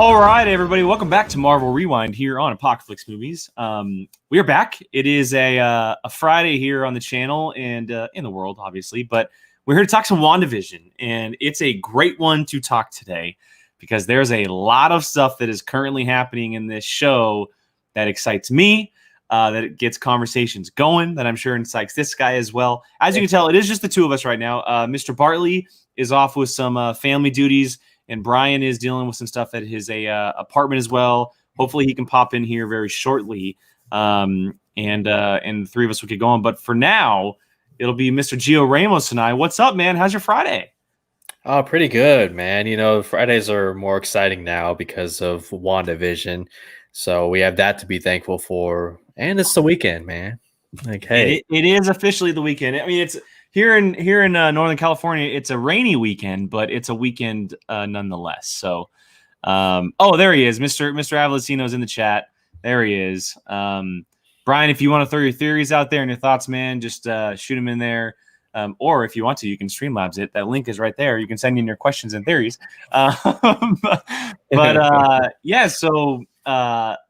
All right, everybody, welcome back to Marvel Rewind here on Apocaflix Movies. We are back. It is a Friday here on the channel and in the world, obviously, but we're here to talk some WandaVision, and it's a great one to talk today because there's a lot of stuff that is currently happening in this show that excites me, that it gets conversations going, that I'm sure excites this guy as well. As you can tell, it is just the two of us right now. Mr. Bartley is off with some family duties, and Brian is dealing with some stuff at his apartment as well. Hopefully he can pop in here very shortly, and the three of us will get going. But for now, it'll be Mr. Gio Ramos and I. What's up, man? How's your Friday? Oh, pretty good, man. You know, Fridays are more exciting now because of WandaVision. So we have that to be thankful for. And it's the weekend, man. Like, hey. It is officially the weekend. I mean, it's here in Northern California. It's a rainy weekend, but it's a weekend nonetheless. So, there he is, Mr. Avalosino's in the chat. There he is. Brian, if you want to throw your theories out there and your thoughts, man, just shoot them in there. Or if you want to, you can Streamlabs it. That link is right there. You can send in your questions and theories. Yeah. So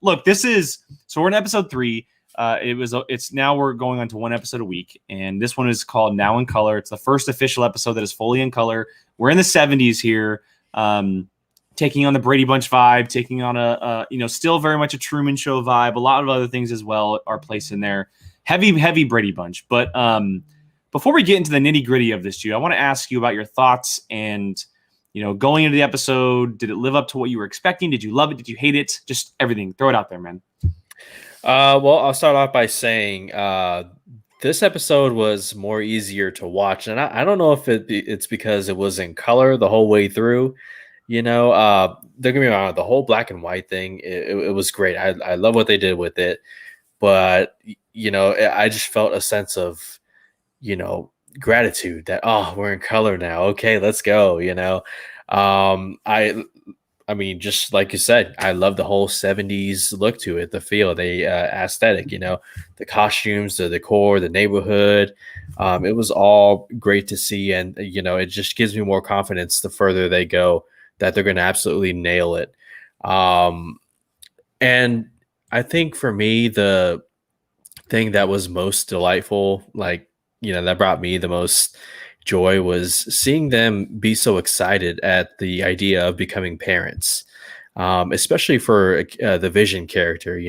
look, we're in episode 3. It's now we're going on to one episode a week, and this one is called Now in Color. It's the first official episode that is fully in color. We're in the 70s here, taking on the Brady Bunch vibe, taking on a still very much a Truman Show vibe. A lot of other things as well are placed in there. Heavy Brady Bunch. But before we get into the nitty gritty of this, Gio, I want to ask you about your thoughts and, going into the episode. Did it live up to what you were expecting? Did you love it? Did you hate it? Just everything. Throw it out there, man. Well, I'll start off by saying this episode was more easier to watch. And I don't know if it's because it was in color the whole way through. Don't get me wrong, the whole black and white thing, it was great. I love what they did with it. But, I just felt a sense of, gratitude that, we're in color now. Okay, let's go. I mean, just like you said, I love the whole 70s look to it, the feel, the aesthetic, the costumes, the decor, the neighborhood. It was all great to see. And, it just gives me more confidence the further they go that they're going to absolutely nail it. And I think for me, the thing that was most delightful, that brought me the most joy was seeing them be so excited at the idea of becoming parents, especially for the Vision character.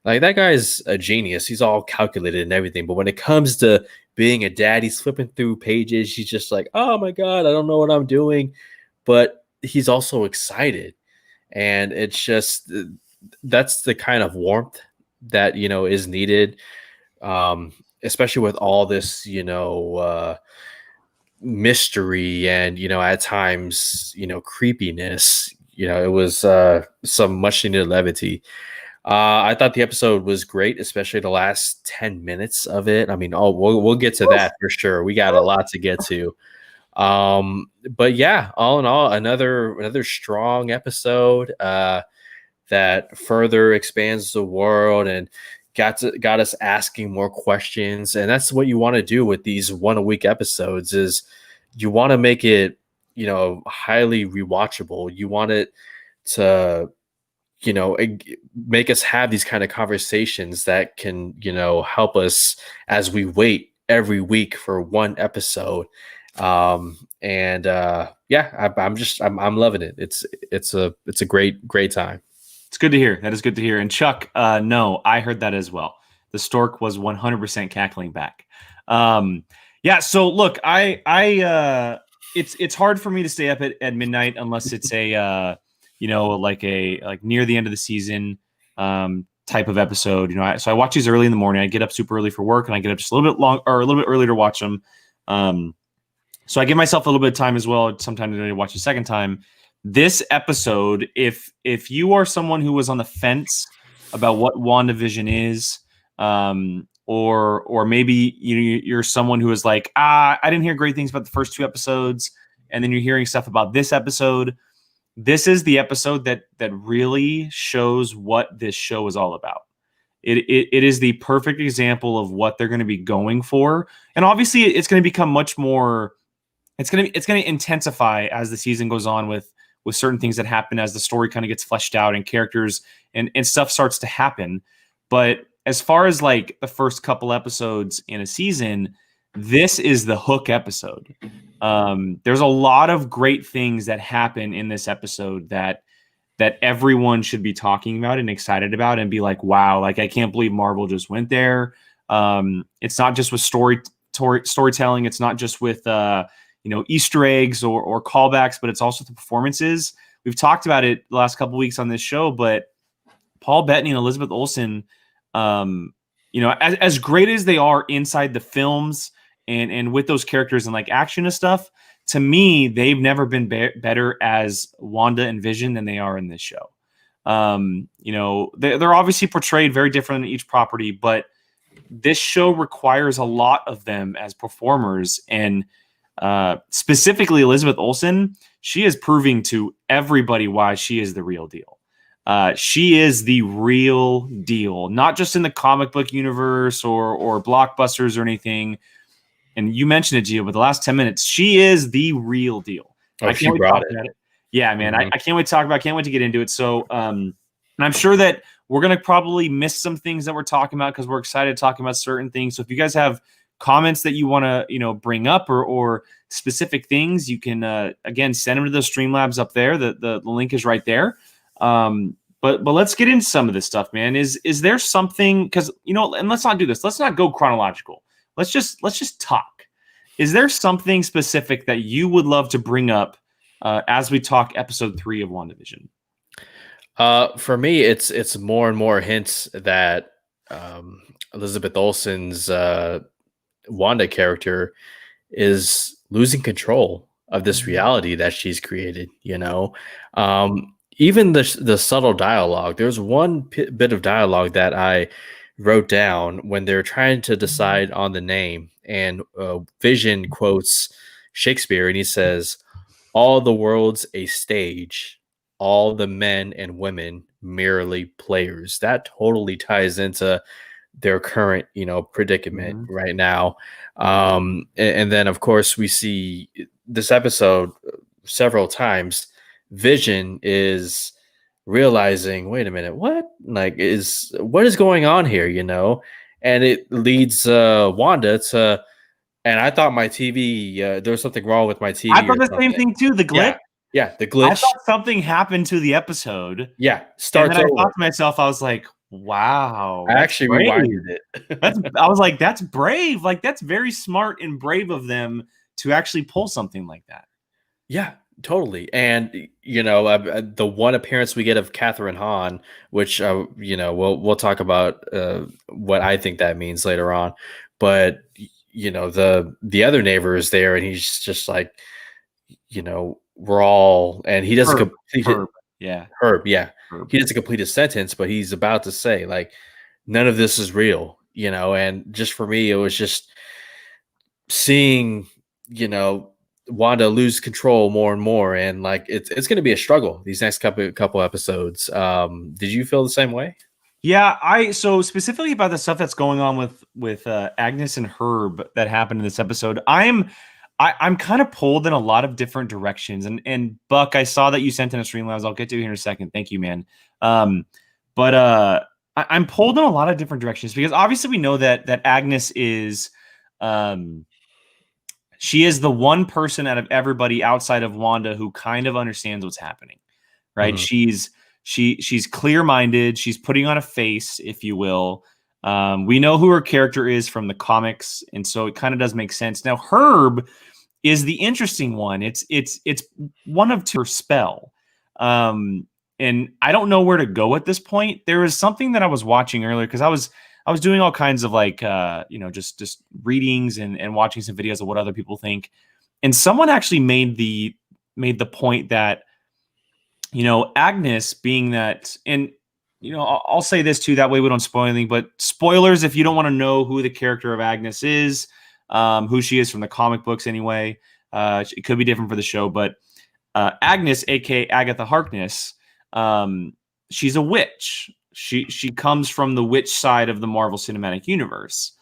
Like, that guy's a genius. He's all calculated and everything. But when it comes to being a dad, he's flipping through pages. He's just like, oh my God, I don't know what I'm doing. But he's also excited. And it's just, that's the kind of warmth that, is needed, especially with all this, mystery and, at times, creepiness. It was some much needed levity. I thought the episode was great, especially the last 10 minutes of it. I mean, we'll get to that for sure. We got a lot to get to. But yeah, all in all, another strong episode that further expands the world and got us asking more questions. And that's what you want to do with these one a week episodes, is you want to make it, highly rewatchable. You want it to, make us have these kind of conversations that can, help us as we wait every week for one episode. I'm loving it. It's a great time. It's good to hear. That is good to hear. And Chuck, no, I heard that as well. The stork was 100% cackling back. Yeah. So look, it's hard for me to stay up at midnight unless it's a like near the end of the season type of episode. So I watch these early in the morning. I get up super early for work, and I get up just a little bit earlier to watch them. So I give myself a little bit of time as well. Sometimes I watch a second time. This episode, if you are someone who was on the fence about what WandaVision is, or maybe you're someone who is like, I didn't hear great things about the first 2 episodes, and then you're hearing stuff about this episode, this is the episode that really shows what this show is all about. It is the perfect example of what they're going to be going for, and obviously it's going to become much more. It's going to intensify as the season goes on with with certain things that happen as the story kind of gets fleshed out and characters and stuff starts to happen. But as far as like the first couple episodes in a season, this is the hook episode. There's a lot of great things that happen in this episode that everyone should be talking about and excited about and be like, wow, like I can't believe Marvel just went there. It's not just with storytelling. It's not just with Easter eggs or callbacks, but it's also the performances. We've talked about it the last couple of weeks on this show, but Paul Bettany and Elizabeth Olsen, as great as they are inside the films and with those characters and like action and stuff, to me, they've never been better as Wanda and Vision than they are in this show. They're obviously portrayed very different in each property, but this show requires a lot of them as performers. And specifically Elizabeth Olsen, she is proving to everybody why she is the real deal. She is the real deal, not just in the comic book universe or blockbusters or anything. And you mentioned it, Gio, but the last 10 minutes, she is the real deal. I can't wait to talk about it. Yeah, man, I can't wait to talk about it. I can't wait to get into it. So, and I'm sure that we're going to probably miss some things that we're talking about because we're excited talking about certain things. So if you guys have comments that you want to, bring up or specific things, you can, again, send them to the Streamlabs up there. The link is right there. But let's get into some of this stuff, man. Is there something, because, and let's not do this. Let's not go chronological. Let's just talk. Is there something specific that you would love to bring up as we talk episode 3 of WandaVision? For me, it's more and more hints that Elizabeth Olsen's Wanda character is losing control of this reality that she's created. Even the subtle dialogue. There's one bit of dialogue that I wrote down when they're trying to decide on the name, and Vision quotes Shakespeare, and he says, "All the world's a stage, all the men and women merely players." That totally ties into their current, predicament right now. And then, of course, we see this episode several times. Vision is realizing, wait a minute, what is going on here, and it leads Wanda to, and I thought my TV, there was something wrong with my TV. I thought the same thing too, the glitch. Yeah, the glitch. I thought something happened to the episode. Yeah, starts and then over. I thought to myself, I was like, wow. I actually rewinded it. I was like, that's brave. Like, that's very smart and brave of them to actually pull something like that. Yeah, totally. And the one appearance we get of Catherine Hahn, which we'll talk about what I think that means later on, but the other neighbor is there, and he's just like, we're all, and he doesn't complete Herb. Herb, yeah. Herb. He doesn't complete his sentence, but he's about to say, like, none of this is real, and just for me, it was just seeing, Wanda lose control more and more, and like it's going to be a struggle these next couple episodes. Did you feel the same way? Yeah, so specifically about the stuff that's going on with Agnes and Herb that happened in this episode, I'm kind of pulled in a lot of different directions. And Buck, I saw that you sent in a Streamlabs. I'll get to it here in a second. Thank you, man. But I'm pulled in a lot of different directions because obviously we know that Agnes is she is the one person out of everybody outside of Wanda who kind of understands what's happening, right? Mm-hmm. She's clear-minded. She's putting on a face, if you will. We know who her character is from the comics, and so it kind of does make sense. Now, Herb is the interesting one. It's one of two spell. And I don't know where to go at this point. There is something that I was watching earlier because I was doing all kinds of like just readings and watching some videos of what other people think. And someone actually made the point that Agnes being that, and I'll say this too, that way we don't spoil anything, but spoilers if you don't want to know who the character of Agnes is, who she is from the comic books anyway. It could be different for the show, but Agnes, aka Agatha Harkness, she's a witch. She comes from the witch side of the Marvel Cinematic Universe.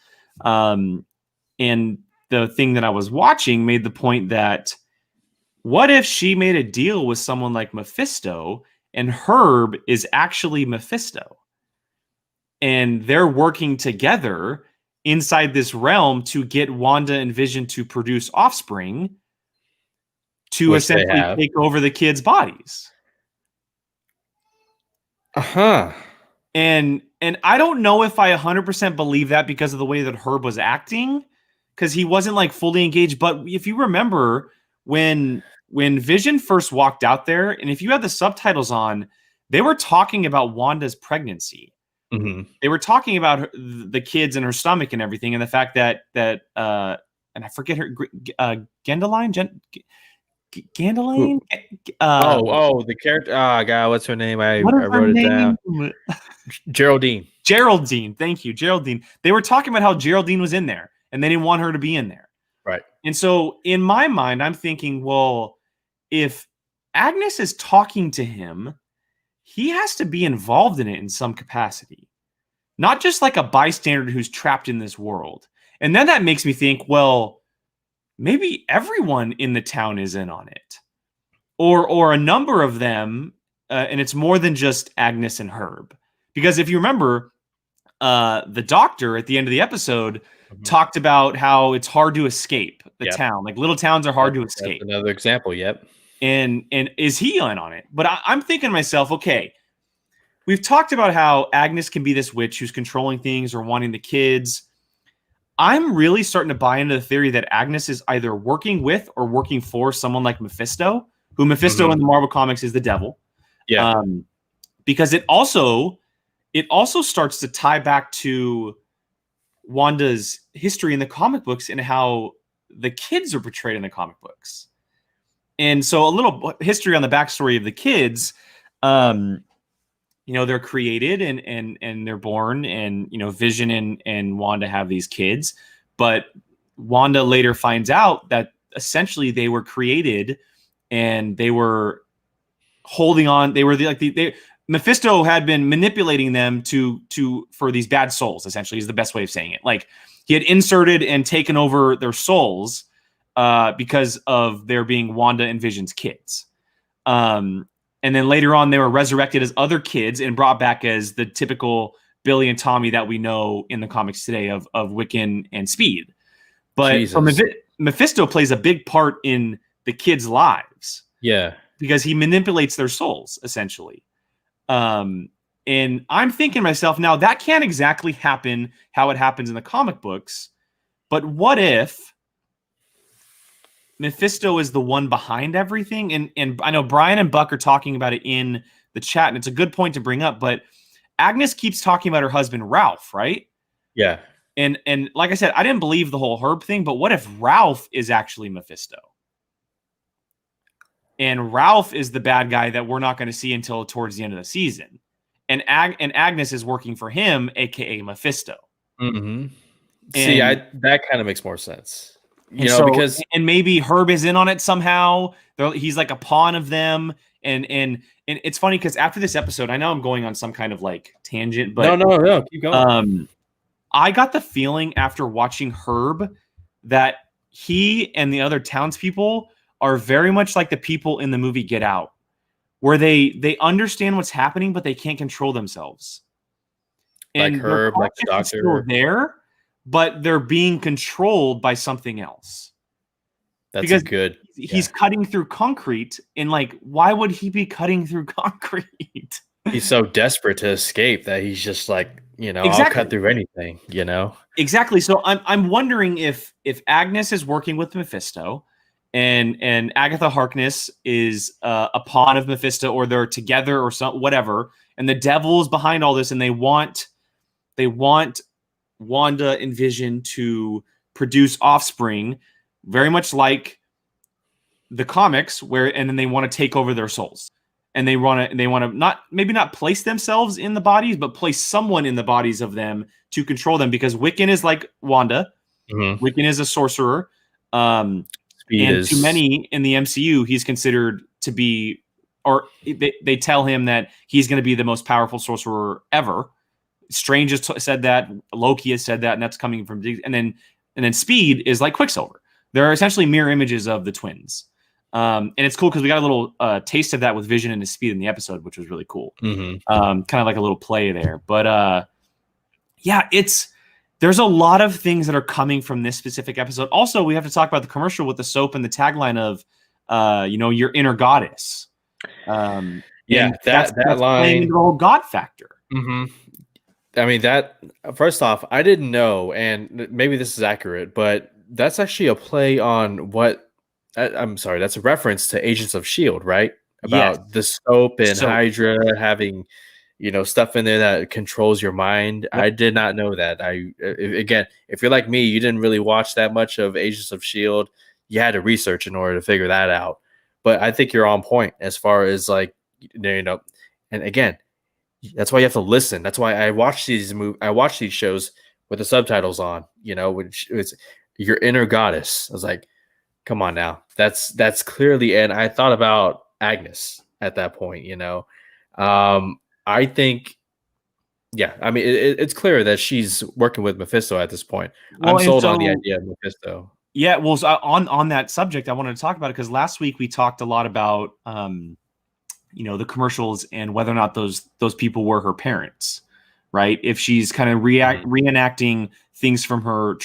And the thing that I was watching made the point that What if she made a deal with someone like Mephisto and Herb is actually Mephisto? And they're working together inside this realm to get Wanda and Vision to produce offspring to Which they essentially have. take over the kids' bodies. Uh-huh. And I don't know if I 100% believe that because of the way that Herb was acting, because he wasn't like fully engaged. But if you remember when Vision first walked out there, and if you had the subtitles on, they were talking about Wanda's pregnancy. Mhm. They were talking about the kids in her stomach and everything, and the fact that and I forget her Gandaline. Who? Gandaline? The character. Oh God, what's her name? I What is her wrote it down. name? Geraldine. Geraldine. Thank you, Geraldine. They were talking about how Geraldine was in there, and they didn't want her to be in there. Right. And so, in my mind, I'm thinking, well, if Agnes is talking to him, he has to be involved in it in some capacity, not just like a bystander who's trapped in this world. And then that makes me think, well, maybe everyone in the town is in on it, or a number of them, and it's more than just Agnes and Herb. Because if you remember, the doctor at the end of the episode talked about how it's hard to escape the town. Like little towns are hard to escape. That's another example. Yep. And is he in on it? But I'm thinking to myself, okay, we've talked about how Agnes can be this witch who's controlling things or wanting the kids. I'm really starting to buy into the theory that Agnes is either working with or working for someone like Mephisto, who Mephisto in the Marvel comics is the devil. Yeah. Because it also starts to tie back to Wanda's history in the comic books and how the kids are portrayed in the comic books. And so a little history on the backstory of the kids. They're created and they're born, and Vision and Wanda have these kids, but Wanda later finds out that essentially they were created and they were holding on. They were Mephisto had been manipulating them for these bad souls, essentially, is the best way of saying it. Like he had inserted and taken over their souls because of their being Wanda and Vision's kids. And then later on, they were resurrected as other kids and brought back as the typical Billy and Tommy that we know in the comics today of Wiccan and Speed. But Mephisto plays a big part in the kids' lives. Yeah. Because he manipulates their souls, essentially. And I'm thinking to myself, now that can't exactly happen how it happens in the comic books, but what if Mephisto is the one behind everything? And I know Brian and Buck are talking about it in the chat, and it's a good point to bring up, but Agnes keeps talking about her husband, Ralph, right? Yeah. And like I said, I didn't believe the whole Herb thing, but what if Ralph is actually Mephisto? And Ralph is the bad guy that we're not going to see until towards the end of the season. And Agnes is working for him, aka Mephisto. Mm-hmm. See, that kind of makes more sense. Because maybe Herb is in on it somehow. He's like a pawn of them. And it's funny because after this episode, I know I'm going on some kind of like tangent, but no, keep going. I got the feeling after watching Herb that he and the other townspeople are very much like the people in the movie Get Out, where they understand what's happening, but they can't control themselves. And like Herb, like the doctor, still there, but they're being controlled by something else. That's good. He's cutting through concrete, and like, why would he be cutting through concrete? He's so desperate to escape that he's just like, exactly. I'll cut through anything, Exactly. So I'm wondering if Agnes is working with Mephisto, and Agatha Harkness is a pawn of Mephisto, or they're together or whatever, and the devil is behind all this, and they want Wanda and Vision to produce offspring, very much like the comics, and then they want to take over their souls, and they want to not place themselves in the bodies, but place someone in the bodies of them to control them, because Wiccan is like Wanda. Mm-hmm. Wiccan is a sorcerer. To many in the MCU, he's considered to be, or they tell him that he's going to be the most powerful sorcerer ever. Strange has said that, Loki has said that, and that's coming from, and then Speed is like Quicksilver. They're essentially mirror images of the twins. And it's cool because we got a little taste of that with Vision and his speed in the episode, which was really cool. Kind of like a little play there. But yeah, there's a lot of things that are coming from this specific episode. Also, we have to talk about the commercial with the soap and the tagline of, your inner goddess. Yeah, that's line playing into the whole God factor. I mean, that first off, I didn't know, and maybe this is accurate, but that's actually a play on what I'm sorry, that's a reference to Agents of S.H.I.E.L.D., right? About the soap and Hydra having, stuff in there that controls your mind. Yep. I did not know that. Again, if you're like me, you didn't really watch that much of Agents of S.H.I.E.L.D. You had to research in order to figure that out. But I think you're on point as far as like, and again, that's why you have to listen. That's why I watch these shows with the subtitles on, which is your inner goddess. I was like, come on now. That's clearly, and I thought about Agnes at that point, I think, yeah, I mean, it's clear that she's working with Mephisto at this point. Well, I'm sold on the idea of Mephisto. Yeah, well, so on that subject, I wanted to talk about it because last week we talked a lot about, the commercials and whether or not those people were her parents, right? If she's kind of reenacting things from the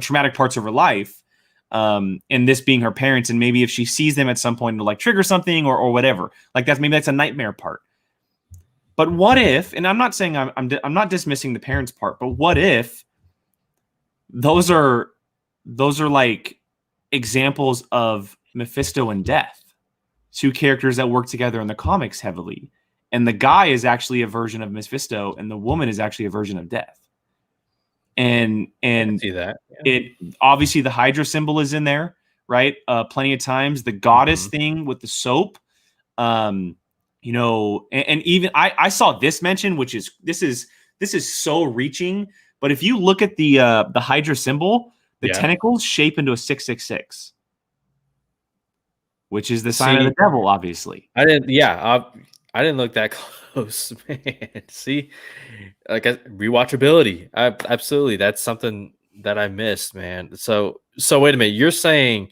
traumatic parts of her life, and this being her parents, and maybe if she sees them at some point to like trigger something or whatever, like that's a nightmare part. But what if? And I'm not saying I'm not dismissing the parents part, but what if those are like examples of Mephisto and Death? Two characters that work together in the comics heavily. And the guy is actually a version of Mephisto and the woman is actually a version of Death. And I can see that. Yeah. It obviously the Hydra symbol is in there, right? Plenty of times. The goddess thing with the soap. And even I saw this mention, which is this is so reaching. But if you look at the Hydra symbol, the tentacles shape into a 666. Which is the sign of the devil, obviously. I didn't look that close, man. See, like rewatchability. Absolutely, that's something that I missed, man. So wait a minute. You're saying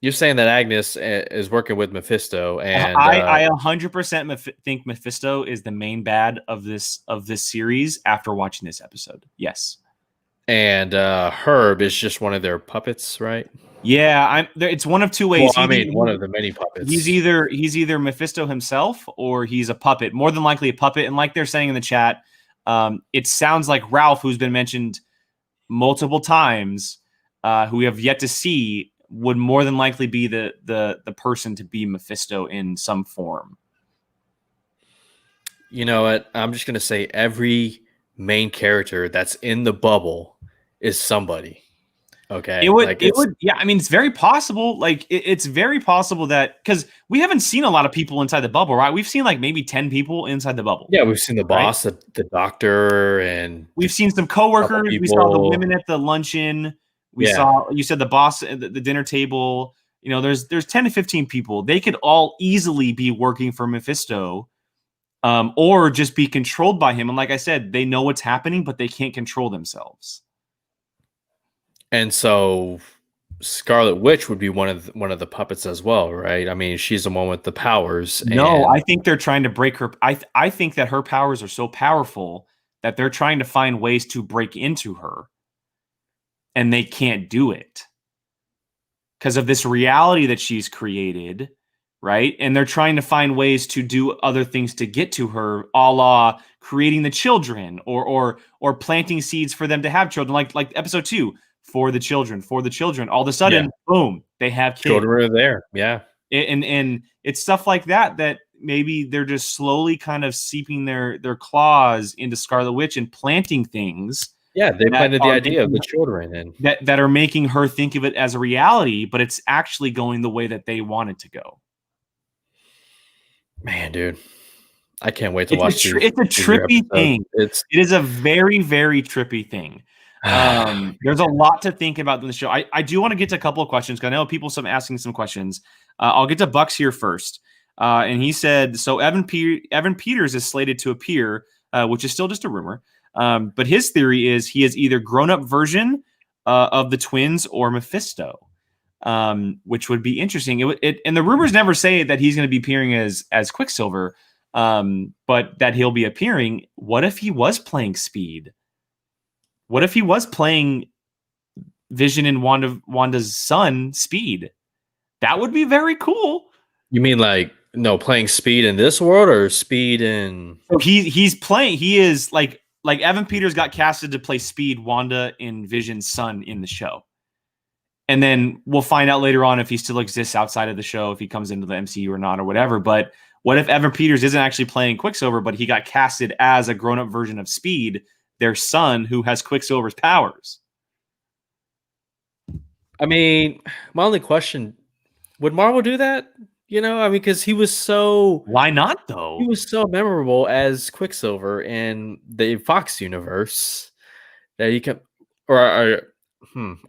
that Agnes is working with Mephisto, and I 100% think Mephisto is the main bad of this series after watching this episode. Yes, and Herb is just one of their puppets, right? Yeah, it's one of two ways. Well, one of the many puppets. He's either Mephisto himself or he's a puppet. More than likely a puppet. And like they're saying in the chat, it sounds like Ralph, who's been mentioned multiple times, who we have yet to see, would more than likely be the person to be Mephisto in some form. You know what? I'm just gonna say every main character that's in the bubble is somebody. Okay. It would. Yeah. I mean, it's very possible. Like it's very possible that because we haven't seen a lot of people inside the bubble, right? We've seen like maybe 10 people inside the bubble. Yeah. We've seen the boss, right? the doctor, and we've seen some coworkers. We saw the women at the luncheon. You said the boss at the dinner table. There's 10 to 15 people. They could all easily be working for Mephisto, or just be controlled by him. And like I said, they know what's happening, but they can't control themselves. And so Scarlet Witch would be one of the puppets as well, right? I mean, she's the one with the powers. No, I think they're trying to break her. I think that her powers are so powerful that they're trying to find ways to break into her. And they can't do it because of this reality that she's created, right? And they're trying to find ways to do other things to get to her, a la creating the children or planting seeds for them to have children, like episode 2. For the children. All of a sudden, boom, they have kids. Children are there. Yeah. And it's stuff like that maybe they're just slowly kind of seeping their claws into Scarlet Witch and planting things. Yeah, they planted the idea of the children and that are making her think of it as a reality, but it's actually going the way that they want it to go. Man, dude. I can't wait to watch it. It's a trippy thing. It is a very, very trippy thing. There's a lot to think about in the show. I do want to get to a couple of questions because I know people asking some questions. I'll get to Bucks here first. And he said, so Evan Peters is slated to appear, which is still just a rumor. But his theory is he is either grown-up version of the twins or Mephisto. which would be interesting. And the rumors never say that he's going to be appearing as Quicksilver, but that he'll be appearing. What if he was playing Speed? What if he was playing Vision and Wanda's son, Speed? That would be very cool. You mean like playing Speed in this world or Speed in? So he's playing. He is like Evan Peters got casted to play Speed, Wanda and Vision's son in the show. And then we'll find out later on if he still exists outside of the show, if he comes into the MCU or not, or whatever. But what if Evan Peters isn't actually playing Quicksilver, but he got casted as a grown-up version of Speed, their son, who has Quicksilver's powers? I mean, my only question, would Marvel do that? Because he was so... Why not, though? He was so memorable as Quicksilver in the Fox universe that he kept... Are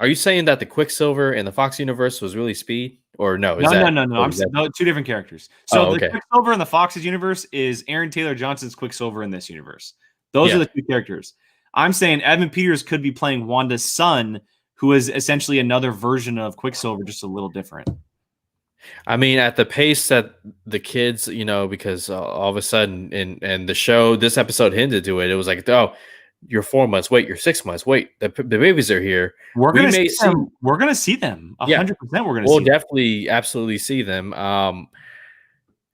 you saying that the Quicksilver in the Fox universe was really Speed? Or no? No, two different characters. So okay. The Quicksilver in the Fox's universe is Aaron Taylor Johnson's Quicksilver in this universe. Those are the two characters. I'm saying Evan Peters could be playing Wanda's son, who is essentially another version of Quicksilver, just a little different. I mean, at the pace that the kids, because all of a sudden in the show, this episode hinted to it. It was like, oh, you're 4 months. Wait, you're 6 months. Wait, the babies are here. We're gonna see them. We're gonna see them. 100%. We'll definitely, absolutely see them.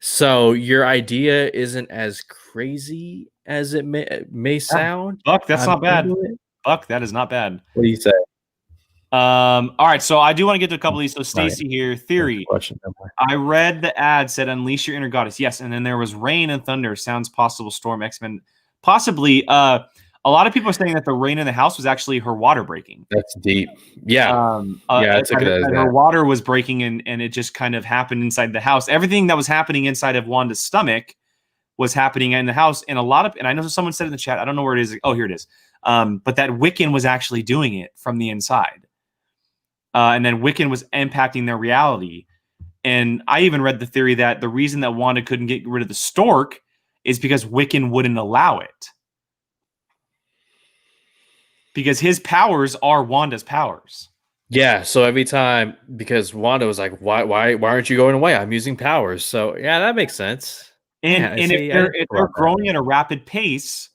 So your idea isn't as crazy as it may sound. Buck, that's not bad. Buck, that is not bad. What do you say? All right, so I do want to get to a couple of these. So Stacy here, theory. I read the ad said unleash your inner goddess. Yes, and then there was rain and thunder. Sounds possible storm, X-Men. Possibly. A lot of people are saying that the rain in the house was actually her water breaking. That's deep. Yeah. I took it as her water was breaking and it just kind of happened inside the house. Everything that was happening inside of Wanda's stomach was happening in the house. And and I know someone said in the chat, I don't know where it is. Oh, here it is. But that Wiccan was actually doing it from the inside. And then Wiccan was impacting their reality. And I even read the theory that the reason that Wanda couldn't get rid of the stork is because Wiccan wouldn't allow it. Because his powers are Wanda's powers. Yeah, so every time, because Wanda was like, why aren't you going away? I'm using powers. So yeah, that makes sense. And if they're growing at a rapid pace,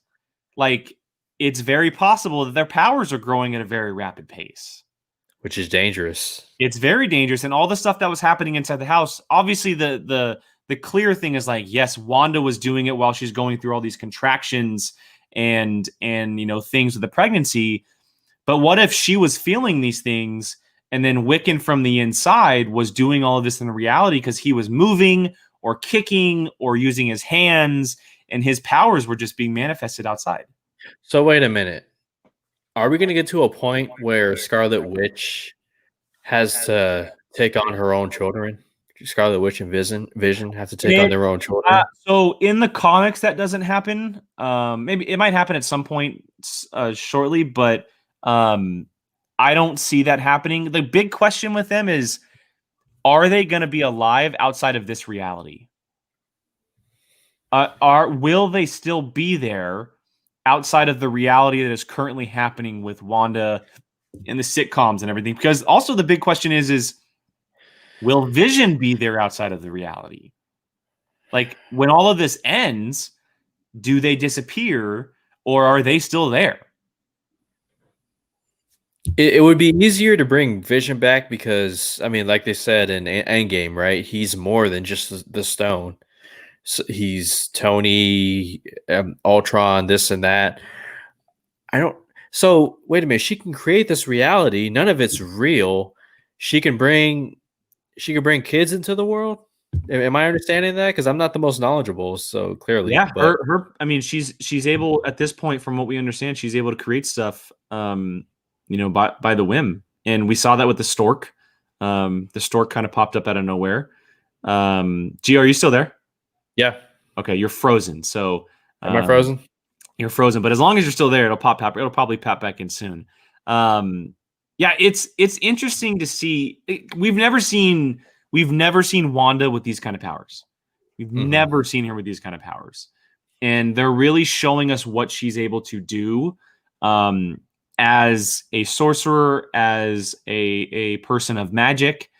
like it's very possible that their powers are growing at a very rapid pace. Which is dangerous. It's very dangerous. And all the stuff that was happening inside the house, obviously the clear thing is like, yes, Wanda was doing it while she's going through all these contractions and things with the pregnancy. But what if she was feeling these things and then Wiccan from the inside was doing all of this in reality because he was moving or kicking or using his hands and his powers were just being manifested outside? So wait a minute. Are we going to get to a point where Scarlet Witch has to take on her own children? Scarlet Witch and Vision have to take on their own children? So in the comics, that doesn't happen. Maybe it might happen at some point shortly, but I don't see that happening. The big question with them is, are they going to be alive outside of this reality? Will they still be there outside of the reality that is currently happening with Wanda and the sitcoms and everything? Because also the big question is will Vision be there outside of the reality? Like when all of this ends, do they disappear or are they still there? It would be easier to bring Vision back because, I mean, like they said in Endgame, right? He's more than just the stone. So he's Tony, Ultron, this and that. So wait a minute. She can create this reality. None of it's real. She can bring kids into the world. Am I understanding that? Because I'm not the most knowledgeable, so clearly. Yeah, her. I mean, she's able at this point, from what we understand, she's able to create stuff. By the whim, and we saw that with the stork. The stork kind of popped up out of nowhere. Gio, are you still there? Yeah. Okay, you're frozen. So am I frozen? You're frozen, but as long as you're still there, it'll probably pop back in soon. Yeah, it's interesting to see. We've never seen Wanda with these kind of powers. We've never seen her with these kind of powers, and they're really showing us what she's able to do. as a sorcerer, as a person of magic,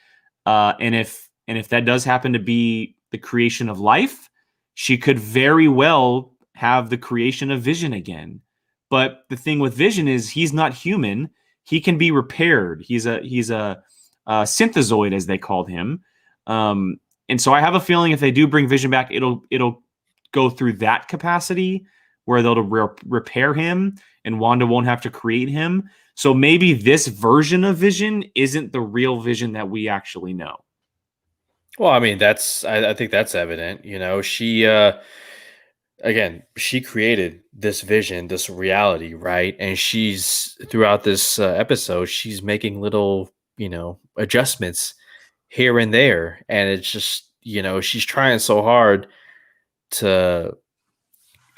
and if that does happen to be the creation of life, she could very well have the creation of Vision again. But the thing with Vision is he's not human. He can be repaired. He's a synthezoid, as they called him. And so I have a feeling if they do bring Vision back, it'll go through that capacity where they'll repair him and Wanda won't have to create him. So maybe this version of Vision isn't the real Vision that we actually know. Well, I mean, I think that's evident. She again, she created this vision, this reality, right? And she's throughout this episode, she's making little, adjustments here and there, and it's just, she's trying so hard to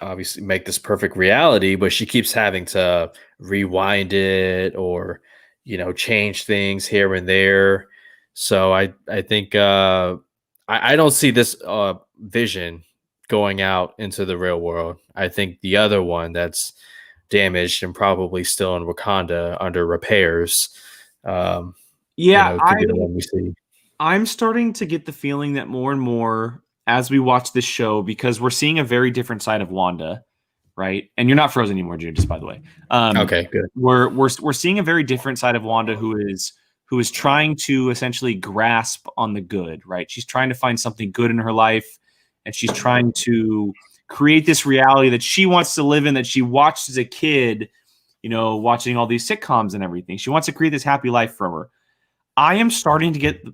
obviously make this perfect reality, but she keeps having to rewind it or, change things here and there. So I think I don't see this vision going out into the real world. I think the other one that's damaged and probably still in Wakanda under repairs, could be the one we see. I'm starting to get the feeling that more and more as we watch this show, because we're seeing a very different side of Wanda, right? And you're not frozen anymore, Jude, just by the way. Okay, good. We're seeing a very different side of Wanda who is trying to essentially grasp on the good, right? She's trying to find something good in her life, and she's trying to create this reality that she wants to live in, that she watched as a kid, watching all these sitcoms and everything. She wants to create this happy life for her. I am starting to get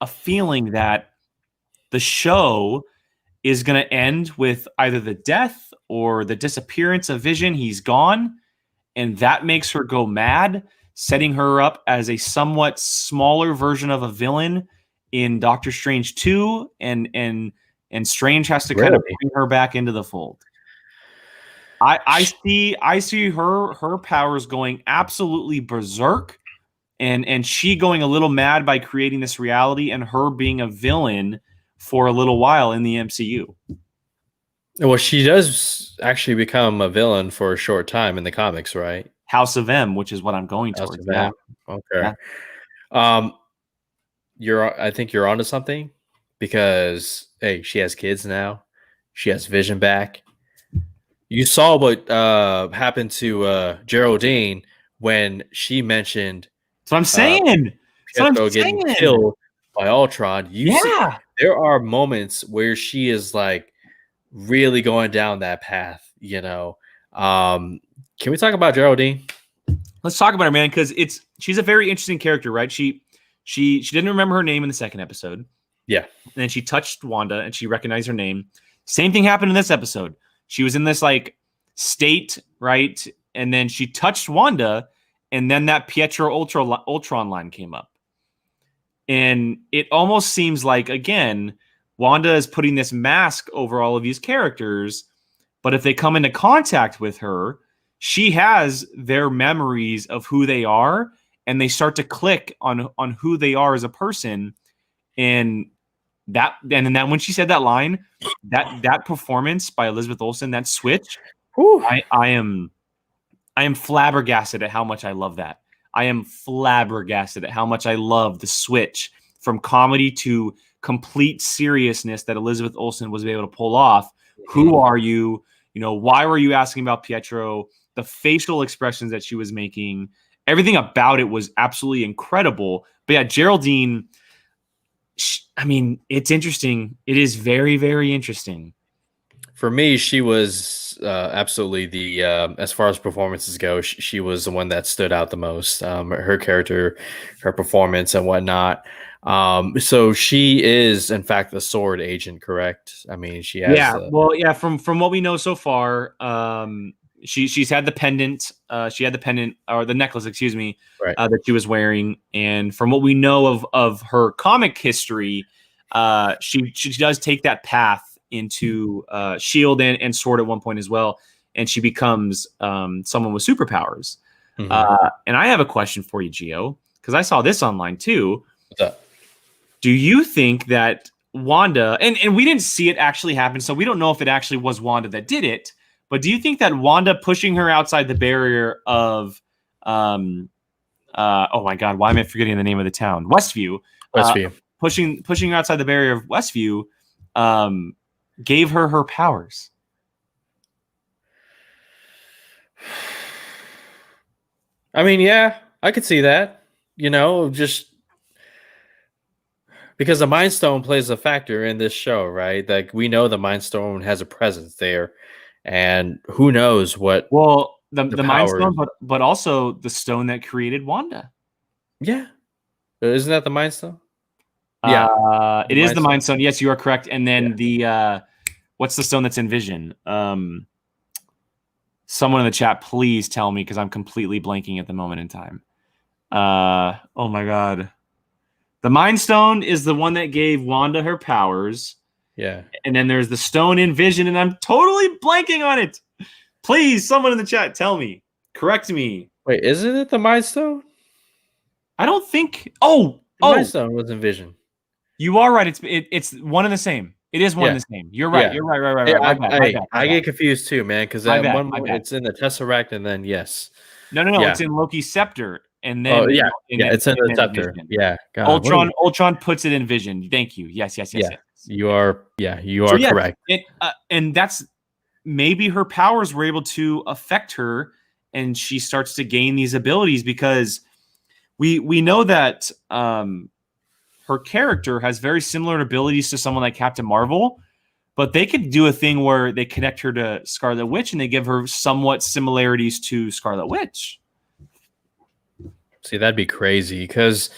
a feeling that the show is going to end with either the death or the disappearance of Vision. He's gone, and that makes her go mad, setting her up as a somewhat smaller version of a villain in Doctor Strange 2, and Strange has to kind of bring her back into the fold. I see her powers going absolutely berserk, and she going a little mad by creating this reality, and her being a villain for a little while in the MCU. Well, she does actually become a villain for a short time in the comics, right? House of M, which is what I'm going towards. Yeah. Okay. Yeah. I think you're onto something, because hey, she has kids now. She has Vision back. You saw what happened to Geraldine when she mentioned. That's what I'm saying. Pietro getting killed by Ultron. See, there are moments where she is like really going down that path. Can we talk about Geraldine? Let's talk about her, man, because she's a very interesting character, right? She didn't remember her name in the second episode. Yeah. And then she touched Wanda and she recognized her name. Same thing happened in this episode. She was in this like state, right? And then she touched Wanda, and then that Pietro Ultron line came up. And it almost seems like, again, Wanda is putting this mask over all of these characters, but if they come into contact with her, she has their memories of who they are, and they start to click on who they are as a person. And then when she said that line, that performance by Elizabeth Olsen, that switch, I am flabbergasted at how much I love that. I am flabbergasted at how much I love the switch from comedy to complete seriousness that Elizabeth Olsen was able to pull off. Who are you? Why were you asking about Pietro? The facial expressions that she was making, everything about it was absolutely incredible. But yeah, Geraldine, it's interesting. It is very, very interesting. For me, she was absolutely the as far as performances go, she was the one that stood out the most. Her character, her performance, and whatnot. So she is, in fact, the sword agent, correct? I mean, she has. From what we know so far, she's had the pendant. She had the pendant, or the necklace, excuse me, right. That she was wearing. And from what we know of her comic history, she does take that path into Shield and Sword at one point as well, and she becomes someone with superpowers. Mm-hmm. And I have a question for you, Gio, because I saw this online too. What's up? Do you think that Wanda, and we didn't see it actually happen, so we don't know if it actually was Wanda that did it, but do you think that Wanda pushing her outside the barrier of Oh my God, why am I forgetting the name of the town? Westview. Uh, Westview. pushing her outside the barrier of Westview, gave her powers. I mean, yeah, I could see that. Just because the Mind Stone plays a factor in this show, right? Like we know the Mind Stone has a presence there, and who knows what Well, the the Mind powers. Stone, but also the stone that created Wanda. Yeah, isn't that the Mind Stone? Yeah, the It is Mind the Stone. Mind Stone. Yes, you are correct. And Yeah. then the what's the stone that's in Vision? Someone in the chat, please tell me because I'm completely blanking at the moment in time. Oh my God. The Mind Stone is the one that gave Wanda her powers. Yeah. And then there's the stone in Vision, and I'm totally blanking on it. Please, someone in the chat, tell me. Correct me. Wait, isn't it the Mind Stone? I don't think. Oh, The Mind Stone was in Vision. you are right. It's one and the same. It is one Yeah. and the same. You're right. Yeah. You're right. Right. Right. Hey, Right. My bad. My bad. My I bad. get confused too, man, because My that bad. one My bad. it's in the Tesseract, and then yes. No. Yeah. It's in Loki's scepter, and Oh then yeah, it's in the scepter. Vision. Yeah. God, Ultron puts it in Vision. Thank you. Yes. yeah, Yes. you are. Yeah, you So are yeah, correct. and that's maybe her powers were able to affect her, and she starts to gain these abilities because we know that her character has very similar abilities to someone like Captain Marvel, but they could do a thing where they connect her to Scarlet Witch and they give her somewhat similarities to Scarlet Witch. See, that'd be crazy because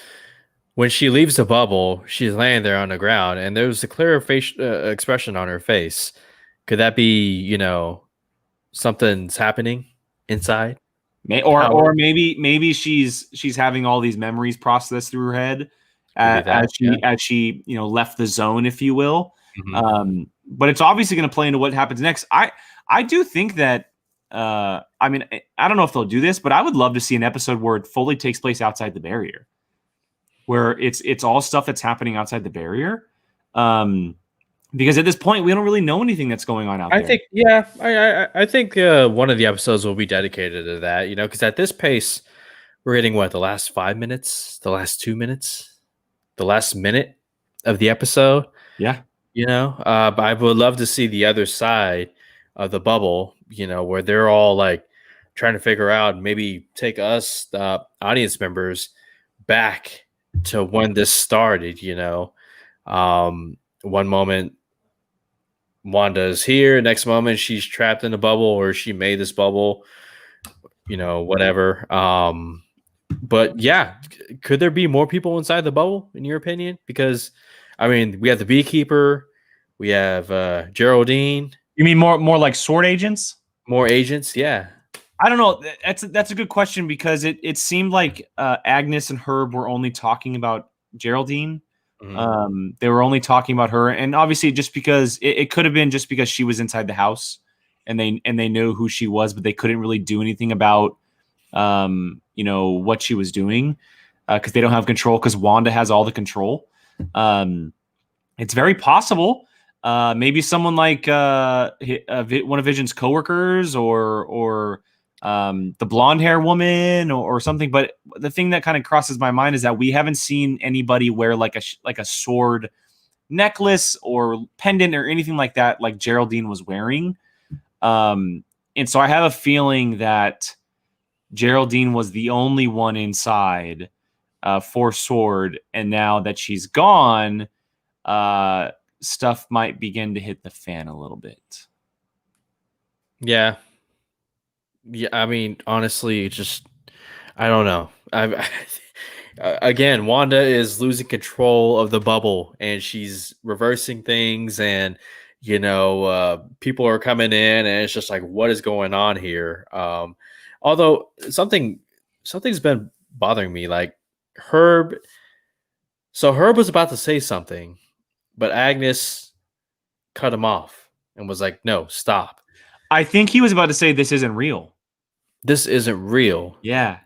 when she leaves the bubble, she's laying there on the ground, and there's a clear face expression on her face. Could that be, something's happening inside? Or maybe she's having all these memories processed through her head Could be that. as she left the zone, if you will. Mhm. But it's obviously going to play into what happens next. I do think that I mean, I don't know if they'll do this, but I would love to see an episode where it fully takes place outside the barrier, where it's all stuff that's happening outside the barrier. Because at this point, we don't really know anything that's going on out there. I think, yeah, I think one of the episodes will be dedicated to that, because at this pace, we're hitting what, the last 5 minutes, the last 2 minutes, the last minute of the episode. Yeah. But I would love to see the other side of the bubble, where they're all like trying to figure out, maybe take us, the audience members, back to when this started. One moment Wanda's here, next moment she's trapped in a bubble, or she made this bubble, whatever. But yeah, could there be more people inside the bubble, in your opinion? Because I mean, we have the beekeeper, we have Geraldine. You mean more like sword agents? More agents, yeah. I don't know. That's a good question because it seemed like Agnes and Herb were only talking about Geraldine. Mm-hmm. They were only talking about her, and obviously, just because it could have been just because she was inside the house, and they knew who she was, but they couldn't really do anything about what she was doing because they don't have control. Because Wanda has all the control. It's very possible. Maybe someone like one of Vision's coworkers or the blonde hair woman or something. But the thing that kind of crosses my mind is that we haven't seen anybody wear like a sword necklace or pendant or anything like that, like Geraldine was wearing. And so I have a feeling that Geraldine was the only one inside for Sword. And now that she's gone, stuff might begin to hit the fan a little bit. Yeah. I mean, honestly, I don't know. Again, Wanda is losing control of the bubble, and she's reversing things, and people are coming in, and it's just like, what is going on here? Although something's been bothering me, like Herb. So Herb was about to say something, but Agnes cut him off and was like, "No, stop. I think he was about to say this isn't real. This isn't real." Yeah.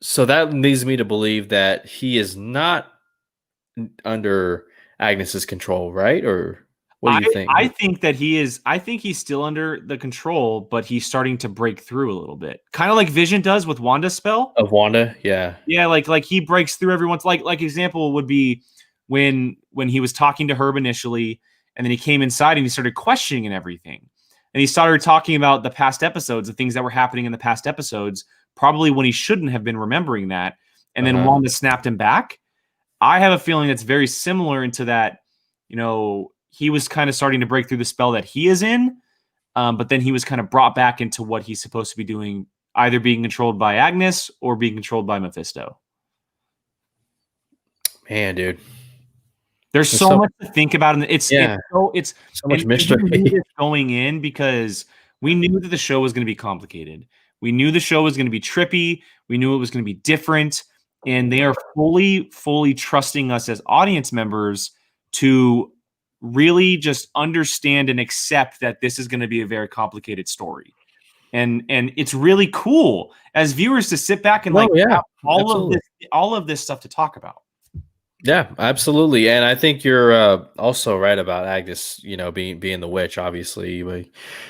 So that leads me to believe that he is not under Agnes's control, right? Or What do you think? I think that he is. I think he's still under the control, but he's starting to break through a little bit, kind of like Vision does with Wanda's spell. Of Wanda, yeah. Yeah, like he breaks through everyone's like example would be when he was talking to Herb initially, and then he came inside and he started questioning and everything. And he started talking about the past episodes, the things that were happening in the past episodes, probably when he shouldn't have been remembering that. And then Wanda snapped him back. I have a feeling that's very similar into that, he was kind of starting to break through the spell that he is in, but then he was kind of brought back into what he's supposed to be doing, either being controlled by Agnes or being controlled by Mephisto. Man, dude. There's so much to think about, and it's so much mystery. We knew this going in because we knew that the show was going to be complicated. We knew the show was going to be trippy. We knew it was going to be different, and they are fully trusting us as audience members to really just understand and accept that this is going to be a very complicated story. And it's really cool as viewers to sit back and have all of this stuff to talk about. Yeah, absolutely. And I think you're also right about Agnes, being the witch, obviously.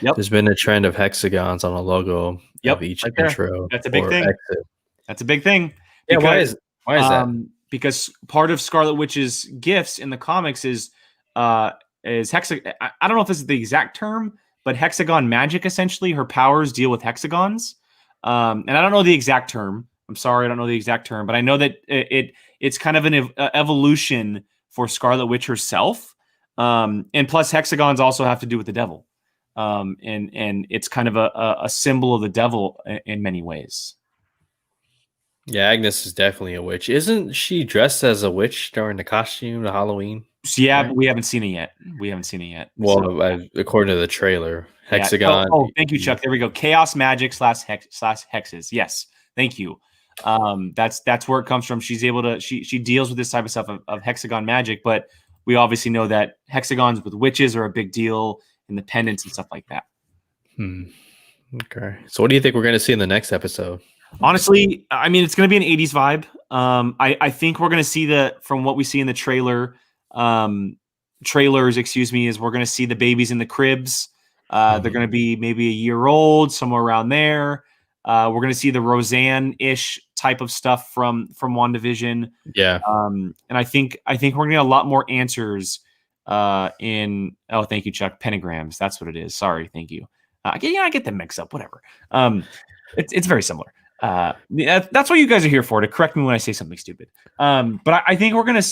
There's been a trend of hexagons on the logo of each intro. That's a big thing. Exit. That's a big thing. Yeah, why is that? Because part of Scarlet Witch's gifts in the comics is hexagon. I don't know if this is the exact term, but hexagon magic, essentially. Her powers deal with hexagons. And I don't know the exact term. I'm sorry, I don't know the exact term, but I know that it's kind of an evolution for Scarlet Witch herself. And plus, hexagons also have to do with the devil. And it's kind of a symbol of the devil in many ways. Yeah, Agnes is definitely a witch. Isn't she dressed as a witch during the costume, the Halloween? Yeah, right? But we haven't seen it yet. Well, according to the trailer, hexagon. Oh, thank you, Chuck. There we go. Chaos magic / hexes. Yes, thank you. That's where it comes from. She's able to she deals with this type of stuff of hexagon magic, but we obviously know that hexagons with witches are a big deal in the pendants and stuff like that. Okay. So what do you think we're going to see in the next episode? Honestly, I mean, it's going to be an 80s vibe. I think we're going to see from what we see in the trailers, is we're going to see the babies in the cribs. They're going to be maybe a year old, somewhere around there. We're going to see the Roseanne-ish type of stuff from WandaVision. Yeah. And I think we're going to get a lot more answers thank you, Chuck. Pentagrams. That's what it is. Sorry. Thank you. I get them mixed up. Whatever. It's very similar. That's what you guys are here for, to correct me when I say something stupid. But I think we're going to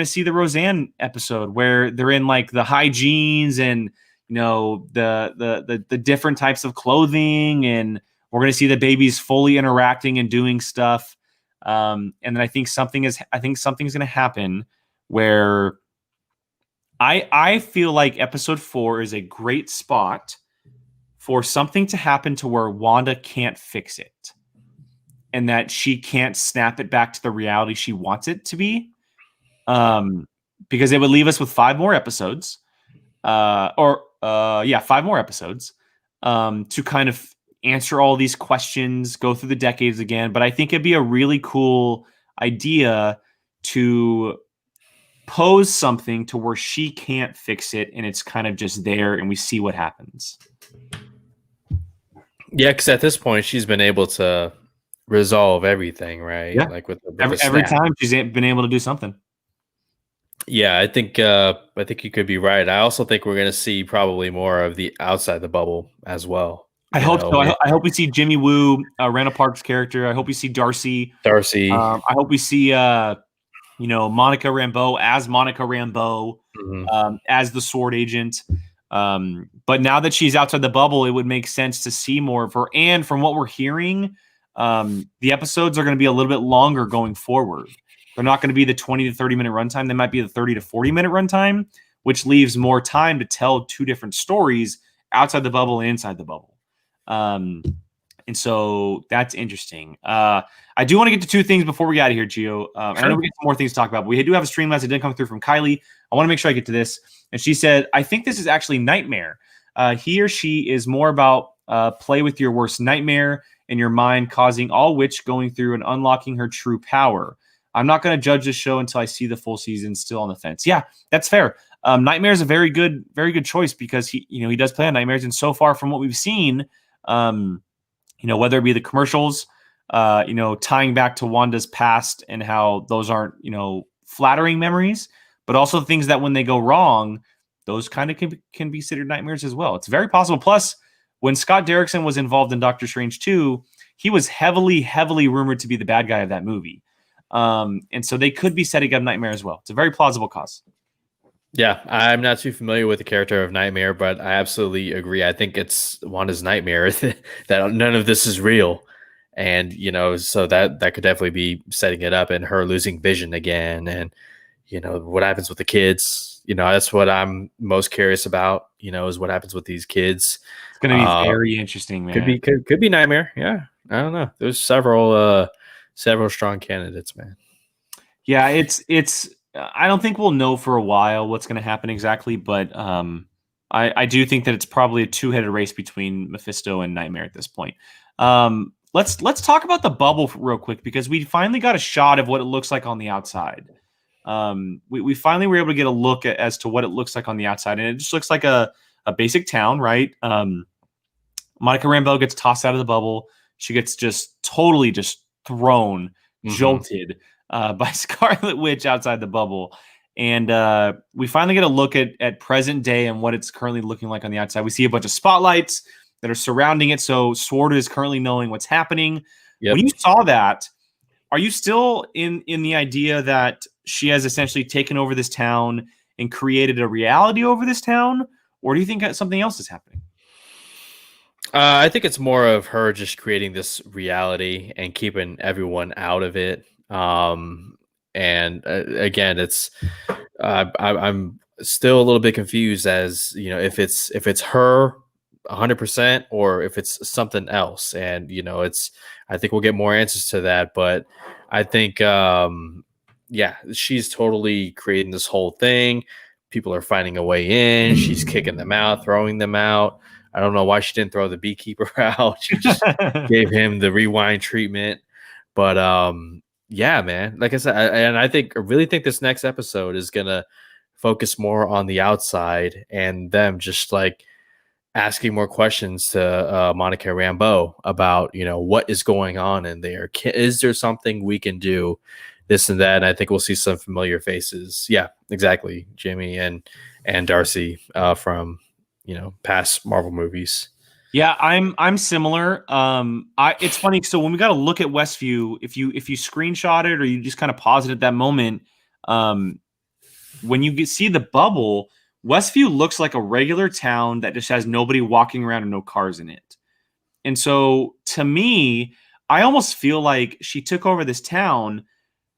see the Roseanne episode where they're in like the high jeans and, the different types of clothing, and we're going to see the babies fully interacting and doing stuff. And then I think something's going to happen where I feel like episode 4 is a great spot for something to happen to where Wanda can't fix it and that she can't snap it back to the reality she wants it to be. Because it would leave us with 5 more episodes, 5 more episodes to kind of answer all these questions, go through the decades again. But I think it'd be a really cool idea to pose something to where she can't fix it and it's kind of just there and we see what happens. Yeah, because at this point she's been able to resolve everything, right? Yeah. Like with every time she's been able to do something. Yeah, I think you could be right. I also think we're going to see probably more of the outside the bubble as well. I hope so. I hope we see Jimmy Woo, Randall Park's character. I hope we see Darcy. I hope we see Monica Rambeau as Monica Rambeau, as the Sword Agent. But now that she's outside the bubble, it would make sense to see more of her. And from what we're hearing, the episodes are going to be a little bit longer going forward. They're not going to be the 20 to 30 minute runtime. They might be the 30 to 40 minute runtime, which leaves more time to tell 2 different stories outside the bubble and inside the bubble. And so that's interesting. I do want to get to 2 things before we get out of here, Gio. Sure. I know we get some more things to talk about, but we do have a stream last that didn't come through from Kylie. I want to make sure I get to this. And she said, I think this is actually Nightmare. He or she is more about play with your worst nightmare in your mind, causing all witch going through and unlocking her true power. I'm not going to judge this show until I see the full season. Still on the fence. Yeah, that's fair. Nightmare is a very good choice because he does play on nightmares, and so far from what we've seen, whether it be the commercials, tying back to Wanda's past and how those aren't flattering memories, but also things that when they go wrong, those kind of can be considered nightmares as well. It's very possible. Plus, when Scott Derrickson was involved in Doctor Strange 2, he was heavily rumored to be the bad guy of that movie. And so they could be setting up Nightmare as well. It's a very plausible cause. Yeah, I'm not too familiar with the character of Nightmare, but I absolutely agree. I think it's Wanda's nightmare that none of this is real. And, so that could definitely be setting it up, and her losing vision again. And, what happens with the kids, that's what I'm most curious about, is what happens with these kids. It's going to be very interesting, man. Could be Nightmare. Yeah. I don't know. There's several strong candidates, man. Yeah, it's I don't think we'll know for a while what's going to happen exactly, but I do think that it's probably a two-headed race between Mephisto and Nightmare at this point. Let's talk about the bubble real quick, because we finally got a shot of what it looks like on the outside. We finally were able to get a look as to what it looks like on the outside, and it just looks like a basic town, right? Monica Rambeau gets tossed out of the bubble. She gets just totally thrown, jolted by Scarlet Witch outside the bubble. And we finally get a look at present day and what it's currently looking like on the outside. We see a bunch of spotlights that are surrounding it. So SWORD is currently knowing what's happening. Yep. When you saw that, are you still in the idea that she has essentially taken over this town and created a reality over this town? Or do you think that something else is happening? I think it's more of her just creating this reality and keeping everyone out of it. And again, it's I'm still a little bit confused as if it's her 100% or if it's something else. And I think we'll get more answers to that. But I think she's totally creating this whole thing. People are finding a way in. She's kicking them out, throwing them out. I don't know why she didn't throw the beekeeper out. She just gave him the rewind treatment. But yeah, man. Like I said, I really think this next episode is gonna focus more on the outside and them just like asking more questions to Monica Rambeau about what is going on in there. Is there something we can do? This and that. And I think we'll see some familiar faces. Yeah, exactly. Jimmy and Darcy from past Marvel movies. Yeah, I'm similar. It's funny. So when we got to look at Westview, if you screenshot it or you just kind of pause it at that moment, when you see the bubble, Westview looks like a regular town that just has nobody walking around and no cars in it. And so to me, I almost feel like she took over this town,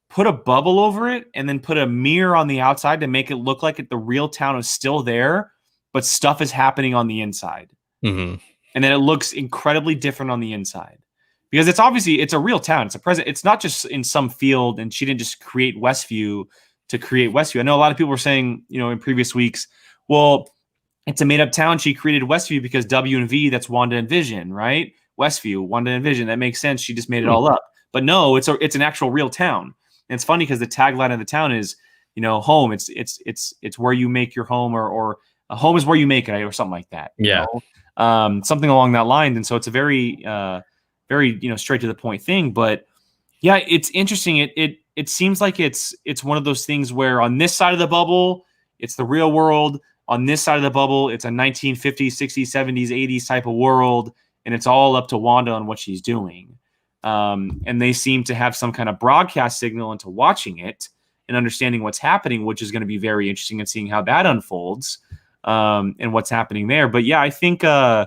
put a bubble over it, and then put a mirror on the outside to make it look like the real town is still there, but stuff is happening on the inside. Mm-hmm. And then it looks incredibly different on the inside, because it's a real town. It's not just in some field, and she didn't just create Westview to create Westview. I know a lot of people were saying, in previous weeks, well, it's a made up town. She created Westview because W and V, that's Wanda and Vision, right? Westview, Wanda and Vision. That makes sense. She just made it all up. But no, it's an actual real town. And it's funny because the tagline of the town is, home. It's where you make your home, or a home is where you make it, or something like that. Yeah. Something along that line. And so it's a very, very, straight to the point thing. But yeah, it's interesting. It seems like it's one of those things where on this side of the bubble, it's the real world. On this side of the bubble, it's a 1950s, 60s, 70s, 80s type of world, and it's all up to Wanda on what she's doing. And they seem to have some kind of broadcast signal into watching it and understanding what's happening, which is going to be very interesting, and seeing how that unfolds and what's happening there. But yeah, I think I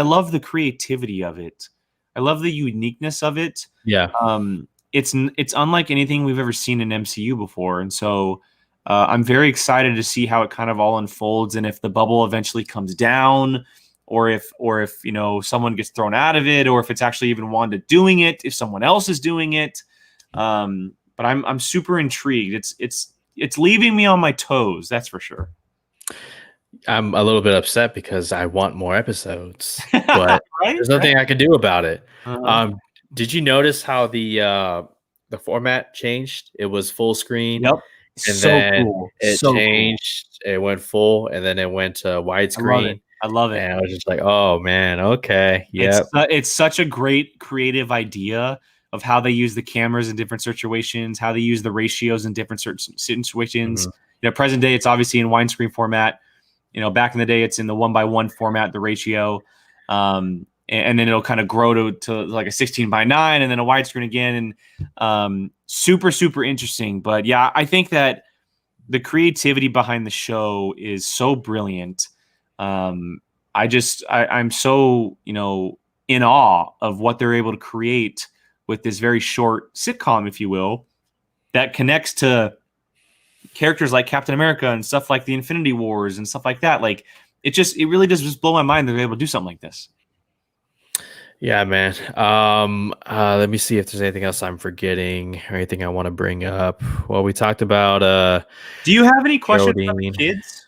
love the creativity of it. I love the uniqueness of it. Yeah. It's unlike anything we've ever seen in MCU before. And so I'm very excited to see how it kind of all unfolds, and if the bubble eventually comes down, or if someone gets thrown out of it, or if it's actually even Wanda doing it, if someone else is doing it. But I'm super intrigued. It's leaving me on my toes, that's for sure. I'm a little bit upset because I want more episodes, but right? There's nothing I can do about it. Uh-huh. Did you notice how the format changed? It was full screen. Yep. and So then cool. it So cool. changed. It went full, and then it went to I love it. widescreen, I love it. and I was just like, "Oh man, okay, yep." It's such a great creative idea of how they use the cameras in different situations, how they use the ratios in different situations. Mhm. Present day, it's obviously in widescreen format. Back in the day, it's in the 1:1 format, the ratio, and then it'll kind of grow to like a 16:9, and then a widescreen again, and super super interesting. But yeah, I think that the creativity behind the show is so brilliant. I'm so in awe of what they're able to create with this very short sitcom, if you will, that connects to characters like Captain America and stuff like the Infinity Wars and stuff like that. Like it really does just blow my mind that they're able to do something like this. Yeah, man. Let me see if there's anything else I'm forgetting or anything I want to bring up. Well, we talked about Do you have any questions for the Geraldine, kids?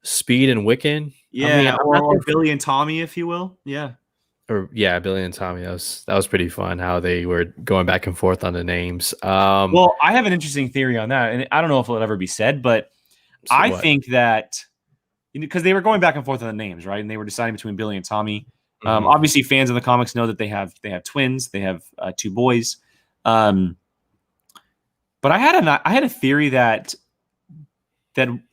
Speed, and Wiccan. I mean, Yeah, I'm not or there Billy and Tommy, if you will. Yeah. or yeah, Billy and Tommy. That was pretty fun how they were going back and forth on the names. Well, I have an interesting theory on that, and I don't know if it'll ever be said, but So I what? think that because they were going back and forth on the names, right? And they were deciding between Billy and Tommy. Mhm. Obviously, fans of the comics know that they have twins. They have two boys. But I had a theory that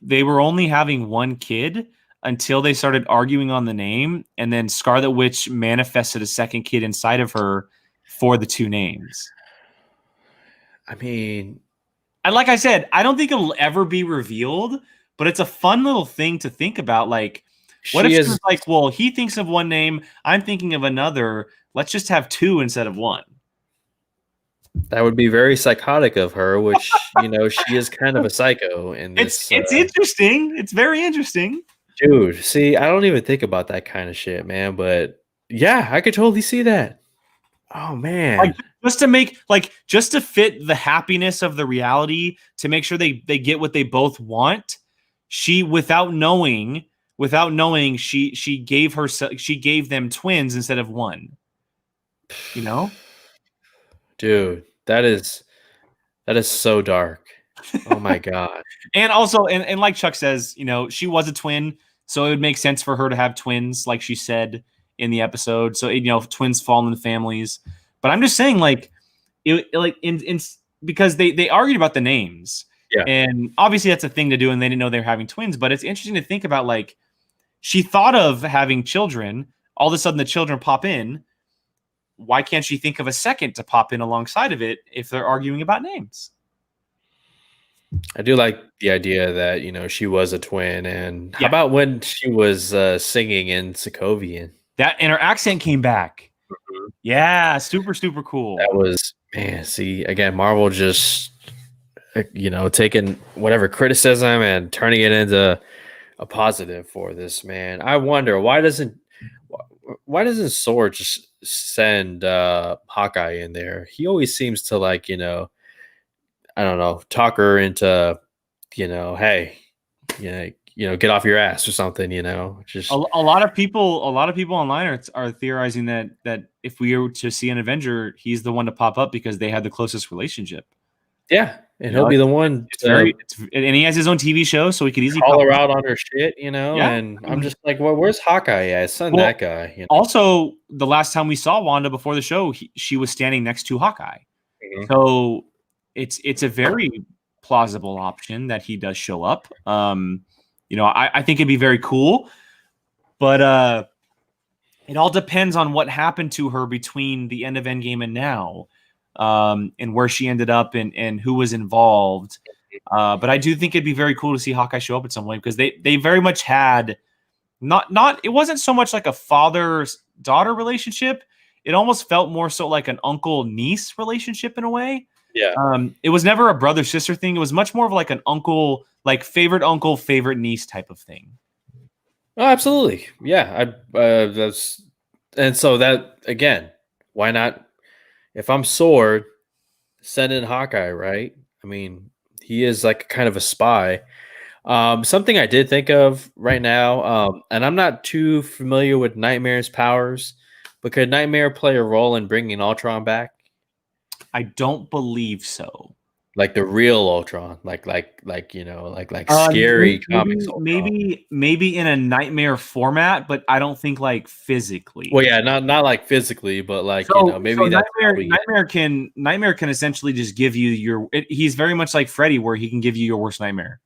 they were only having one kid until they started arguing on the name, and then Scarlet Witch manifested a second kid inside of her for the two names. I mean, And like I said, I don't think it'll ever be revealed, but it's a fun little thing to think about. Like, what if she she is was like, well, he thinks of one name, I'm thinking of another. Let's just have two instead of one. that would be very psychotic of her, which she is kind of a psycho in It's this. it's interesting. It's very interesting. Dude, see, I don't even think about that kind of shit, man. But yeah, I could totally see that. Oh Like man. just to fit the happiness of the reality, to make sure they get what they both want. She without knowing she gave them twins instead of one. You know? Dude, that is so dark. Oh my god. And also, and like Chuck says, she was a twin, so it would make sense for her to have twins, like she said in the episode. So twins fall in families. But I'm just saying, like, like in because they argued about the names, Yeah. and obviously that's a thing to do, and they didn't know they were having twins. But it's interesting to think about, like, she thought of having children. All of a sudden, the children pop in. Why can't she think of a second to pop in alongside of it if they're arguing about names? I do like the idea that, she was a twin. And how Yeah, about when she was singing in Sokovian? that and her accent came back. Mhm. Yeah, super, super cool. That was, man, see, again, Marvel just, taking whatever criticism and turning it into a positive for this, man. I wonder why doesn't Sword just send Hawkeye in there? He always seems to, like, I don't know, talk her into, hey, get off your ass or something, just A lot of people online are theorizing that if we were to see an Avenger, he's the one to pop up because they had the closest relationship. yeah, and You he'll know, be the one it's to and he has his own TV show, so he could easily call pop her up. out on her shit, Yeah. and I'm just like, well, where's Hawkeye at? Send Well, that guy. also, the last time we saw Wanda before the show, she was standing next to Hawkeye. Mhm. So it's a very plausible option that he does show up. I think it'd be very cool, but it all depends on what happened to her between the end of Endgame and now, and where she ended up and who was involved. But I do think it'd be very cool to see Hawkeye show up at some point because they very much had not it wasn't so much like a father-daughter relationship. It almost felt more so like an uncle-niece relationship in a way. Yeah. It was never a brother-sister thing. It was much more of like an uncle, favorite niece type of thing. Oh, absolutely. Yeah. That's and so that again, why not? If I'm Sword, send in Hawkeye, right? I mean, he is like kind of a spy. Something I did think of right now, and I'm not too familiar with Nightmare's powers, but could Nightmare play a role in bringing Ultron back? I don't believe so. like the real Ultron, like scary comics Ultron. Maybe in a nightmare format, but I don't think like Well, physically. yeah, not like physically, but like So maybe that's how we get. Nightmare can essentially just give you he's very much like Freddy, where he can give you your worst nightmare,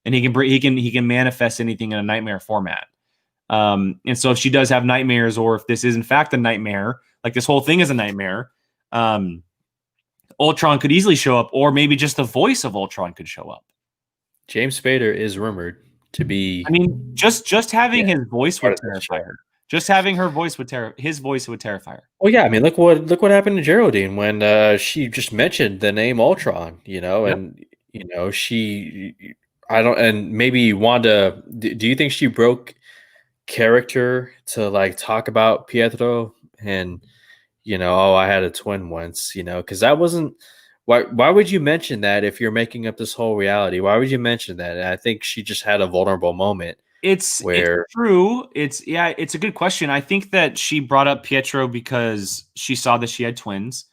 and he can manifest anything in a nightmare format. And so if she does have nightmares, or if this is in fact a nightmare, like this whole thing is a nightmare, Ultron could easily show up, or maybe just the voice of Ultron could show up. James Spader is rumored to be I mean, just having his voice part would of this terrify show. her. Just having her voice would his voice would terrify her. Well, yeah, I mean, look what happened to Geraldine when she just mentioned the name Ultron, Yep. and she, I don't, and maybe Wanda. Do you think she broke character to like talk about Pietro and oh, I had a twin once, because that wasn't. Why would you mention that if you're making up this whole reality? Why would you mention that? And I think she just had a vulnerable moment It's where true. It's a good question. I think that she brought up Pietro because she saw that she had twins,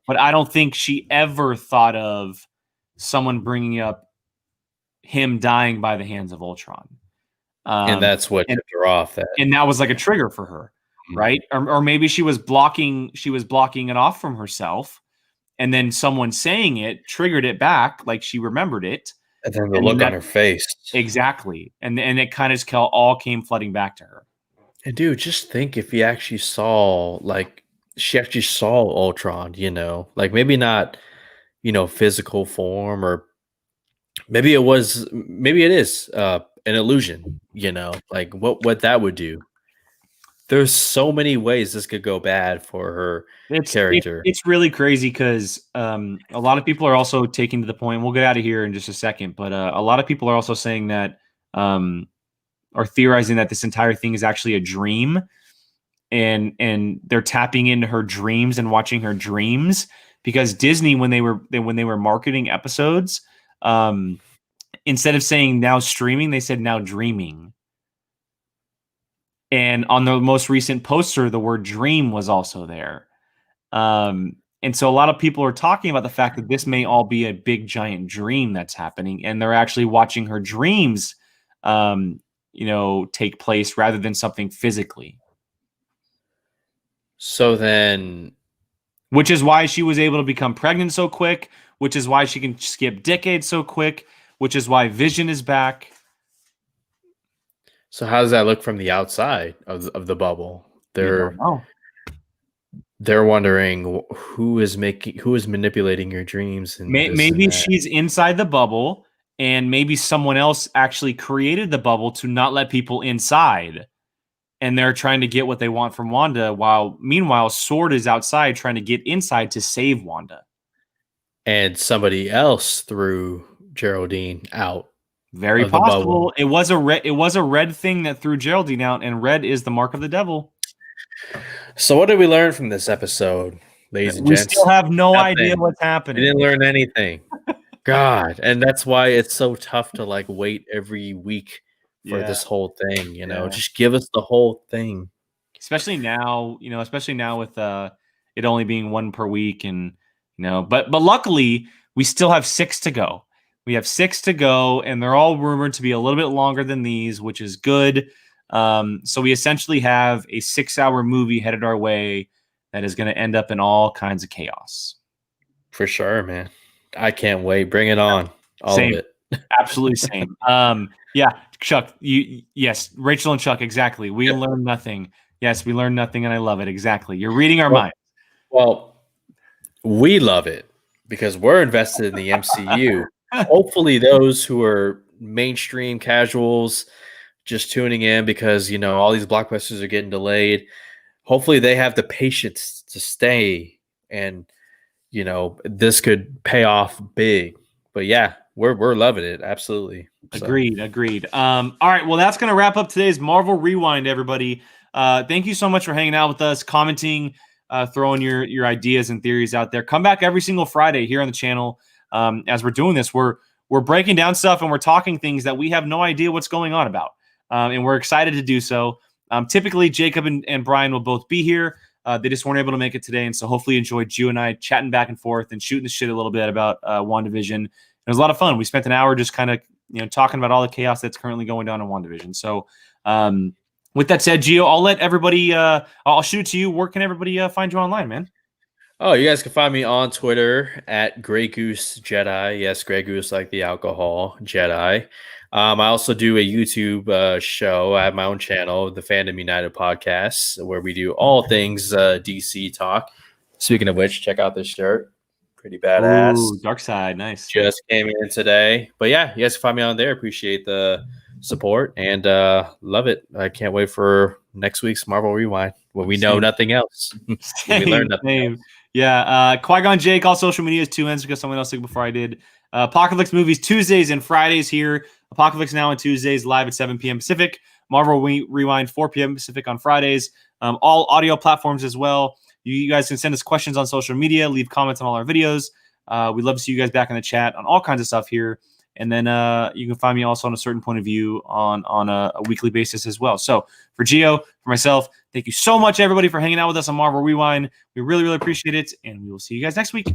but I don't think she ever thought of someone bringing up him dying by the hands of Ultron. and Um, that's what and tipped her off. That and that was like a trigger for her, right? Or maybe she was blocking it off from herself, and then someone saying it triggered it back, like she remembered it, and then the and then look on that her face. exactly, and it kind of all came flooding back to her. And dude, just think if he actually saw, like, she actually saw Ultron, like maybe not, physical form, or maybe it is an illusion, like what that would do. There's so many ways this could go bad for her character. It's really crazy because a lot of people are also taking to the point. We'll get out of here in just a second, but a lot of people are also saying that are theorizing that this entire thing is actually a dream, and they're tapping into her dreams and watching her dreams, because Disney, when they were marketing episodes, instead of saying now streaming, they said now dreaming. And on the most recent poster, the word dream was also there. And so a lot of people are talking about the fact that this may all be a big giant dream that's happening, and they're actually watching her dreams, take place rather than something physically. So then, Which is why she was able to become pregnant so quick, which is why she can skip decades so quick, which is why Vision is back. so how does that look from the outside of the bubble? You don't know. They're wondering who is manipulating your dreams and this and Maybe that. she's inside the bubble, and maybe someone else actually created the bubble to not let people inside. And they're trying to get what they want from Wanda, while meanwhile Sword is outside trying to get inside to save Wanda. And somebody else threw Geraldine out. Very Of the bubble. possible. It was a red thing that threw Geraldine out, and red is the mark of the devil. So what did we learn from this episode, ladies and We gents? still have no Nothing. idea what's We happening. didn't learn anything. God, and that's why it's so tough to like wait every week for this whole thing. Just give us the whole thing. Especially now, with it only being one per week, and but luckily we still have 6 to go. We have 6 to go, and they're all rumored to be a little bit longer than these, which is good. So we essentially have a 6-hour movie headed our way that is going to end up in all kinds of chaos. For sure, man. I can't wait. Bring it on. All Same. of it. Absolutely same. Yeah, Chuck, yes, Rachel and Chuck, exactly. We learned nothing. Yes, we learned nothing, and I love it. Exactly. You're reading our minds. Well, we love it because we're invested in the MCU. Hopefully those who are mainstream casuals just tuning in because all these blockbusters are getting delayed, hopefully they have the patience to stay, and this could pay off big. But yeah, we're loving it. Absolutely. Agreed. All right, well, that's going to wrap up today's Marvel Rewind, everybody. Thank you so much for hanging out with us, commenting, throwing your ideas and theories out there. Come back every single Friday here on the channel. As we're doing this, we're breaking down stuff, and we're talking things that we have no idea what's going on about, and we're excited to do so. Typically, Jacob and Brian will both be here. They just weren't able to make it today, and so hopefully you enjoyed Gio and I chatting back and forth and shooting the shit a little bit about WandaVision. It was a lot of fun. We spent an hour just kind of talking about all the chaos that's currently going down in WandaVision. So with that said, Gio, I'll let everybody. I'll shoot it to you. Where can everybody find you online, man? Oh, you guys can find me on Twitter at Grey Goose Jedi. Yes, Grey Goose like the alcohol Jedi. I also do a YouTube show. I have my own channel, the Fandom United Podcast, where we do all things DC talk. Speaking of which, check out this shirt. Pretty badass. Ooh, Dark Side, nice. Just came in today. But yeah, you guys can find me on there. Appreciate the support and love it. I can't wait for next week's Marvel Rewind when we know nothing else. When we learn nothing else. Yeah, Qui-Gon Jake, all social media is 2 ends because someone else took it before I did. Apocaflix movies Tuesdays and Fridays here. Apocaflix now on Tuesdays, live at 7 p.m. Pacific. Marvel Rewind 4 p.m. Pacific on Fridays. All audio platforms as well. You guys can send us questions on social media, leave comments on all our videos. We'd love to see you guys back in the chat on all kinds of stuff here. And then you can find me also on a certain point of view on a weekly basis as well. So for Gio, for myself, thank you so much, everybody, for hanging out with us on Marvel Rewind. We really, really appreciate it. And we will see you guys next week.